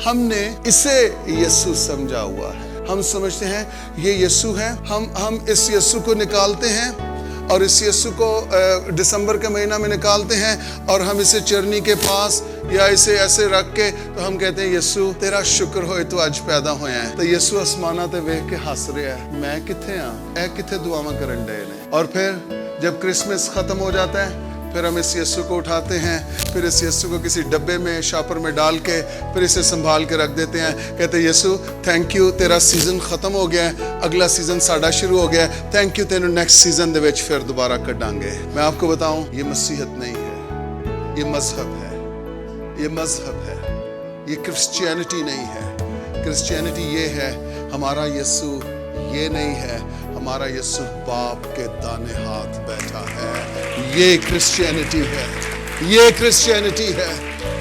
हमने इसे यीशु समझा हुआ है। हम समझते हैं ये यीशु है, हम इस यीशु को निकालते हैं और इस यीशु को दिसंबर के महीना में निकालते हैं और हम इसे चरनी के पास या इसे ऐसे रख के तो हम कहते हैं यीशु तेरा शुक्र होए तू अज पैदा होया है। तो यीशु आसमाना ते वेख के हंस रहा है, मैं किथे हाँ, ए किथे दुआवां करन डे ने। और फिर जब क्रिसमस खत्म हो जाता है फिर हम इस यीशु को उठाते हैं, फिर इस यीशु को किसी डब्बे में शॉपर में डाल के फिर इसे संभाल के रख देते हैं। कहते हैं यीशु थैंक यू, तेरा सीजन खत्म हो गया है, अगला सीजन साडा शुरू हो गया है, थैंक यू, तेनू नेक्स्ट सीजन दे विच फिर दोबारा कढांगे। मैं आपको बताऊं ये मसीहत नहीं है, ये मजहब है, ये मजहब है, ये क्रिश्चियनिटी नहीं है। क्रिश्चियनिटी ये है, हमारा यीशु ये नहीं है, हमारा यीशु बाप के दाने हाथ बैठा है। ये क्रिश्चियनिटी है, ये क्रिश्चियनिटी है,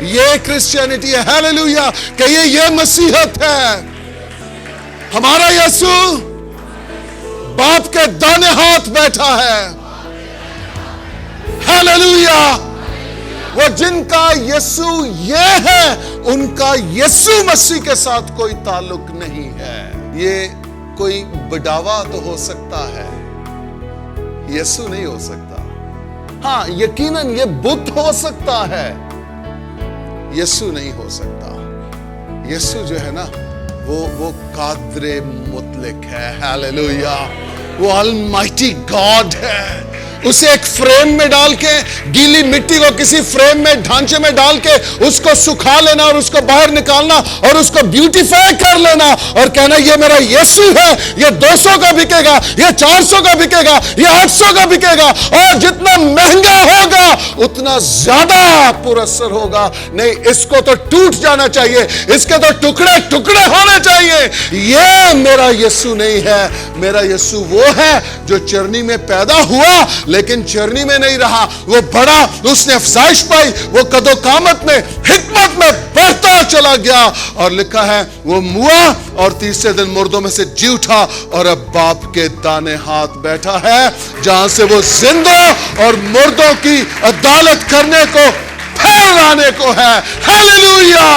ये क्रिश्चियनिटी है। हालेलुया, कहिए ये मसीहत है। हमारा यीशु बाप के दाने हाथ बैठा है। हालेलुया, वो जिनका यीशु ये है उनका यीशु मसीह के साथ कोई ताल्लुक नहीं है। ये कोई बढ़ावा तो हो सकता है, यीशु नहीं हो सकता। हाँ, यकीनन ये बुद्ध हो सकता है, यीशु नहीं हो सकता। यीशु जो है ना वो कादरे मुतलक है। हालेलुया, वो अलमाइटी गॉड है। उसे एक फ्रेम में डाल के, गीली मिट्टी को किसी फ्रेम में ढांचे में डाल के उसको सुखा लेना और उसको बाहर निकालना और उसको ब्यूटीफाई कर लेना और कहना ये मेरा यीशु है, ये 200 का बिकेगा, ये 400 का बिकेगा, ये 800 का बिकेगा और जितना महंगा होगा उतना ज्यादा पुरस्कार होगा। नहीं, इसको तो टूट जाना चाहिए, इसके तो टुकड़े टुकड़े होने चाहिए। ये मेरा यीशु नहीं है। मेरा यीशु वो है जो चरनी में पैदा हुआ लेकिन चरनी में नहीं रहा, वो बड़ा, उसने अफजाइश पाई, वो कदो कामत में हिकमत में बढ़ता चला गया और लिखा है वो मुआ और तीसरे दिन मुर्दों में से जी उठा और अब बाप के दाने हाथ बैठा है जहां से वो जिंदों और मुर्दों की अदालत करने को फिर आने को है। हालेलुया।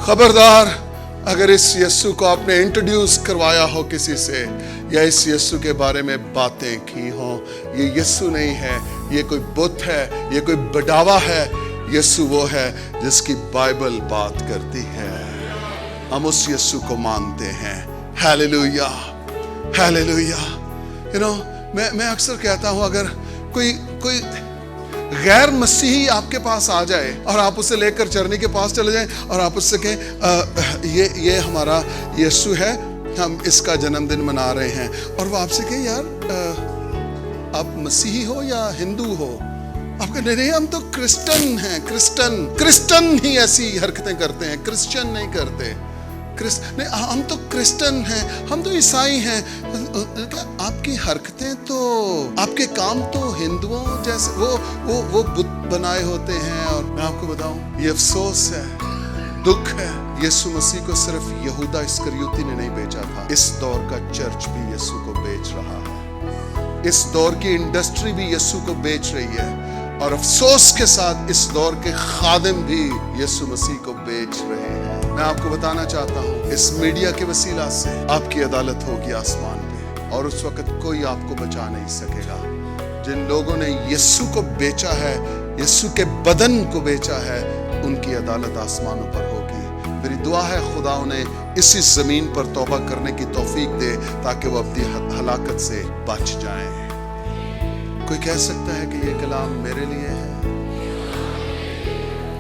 खबरदार, अगर इस यीशु को आपने इंट्रोड्यूस करवाया हो किसी से या इस यीशु के बारे में बातें की हो, ये यीशु नहीं है, ये कोई बुत है, ये कोई बढ़ावा है। यीशु वो है जिसकी बाइबल बात करती है। हम उस यीशु को मानते हैं। Hallelujah, hallelujah. मैं अक्सर कहता हूं अगर कोई गैर मसीही आपके पास आ जाए और आप उसे लेकर चरनी के पास चले जाएं और आप उससे कहें ये हमारा यीशु है, हम इसका जन्मदिन मना रहे हैं, और वो आपसे कहे यार आप मसीही हो या हिंदू हो, आप कहें नहीं हम तो क्रिश्चियन हैं। क्रिश्चियन ही ऐसी हरकतें करते हैं, क्रिश्चियन नहीं करते। नहीं, हम तो क्रिश्चियन हैं, हम तो ईसाई हैं। आपकी हरकतें तो, आपके काम तो हिंदुओं जैसे वो बुत बनाए होते हैं। और मैं आपको बताऊं ये अफसोस है, दुख है, यीशु मसीह को सिर्फ यहूदा इस्करियोती ने नहीं बेचा था, इस दौर का चर्च भी यीशु को बेच रहा है। इस दौर की इंडस्ट्री भी यीशु को बेच रही है और अफसोस के साथ इस दौर के खादिम भी यीशु मसीह को बेच रहे हैं। मैं आपको बताना चाहता हूं इस मीडिया के वसीला से आपकी अदालत होगी आसमान पे और उस वक्त कोई आपको बचा नहीं सकेगा। जिन लोगों ने यीशु को बेचा है, यीशु के बदन को बेचा है, उनकी अदालत आसमानों पर होगी। मेरी दुआ है खुदा उन्हें इसी जमीन पर तौबा करने की तौफीक दे ताकि वो अपनी हलाकत से बच जाएं। कोई कह सकता है कि ये कलाम मेरे लिए है?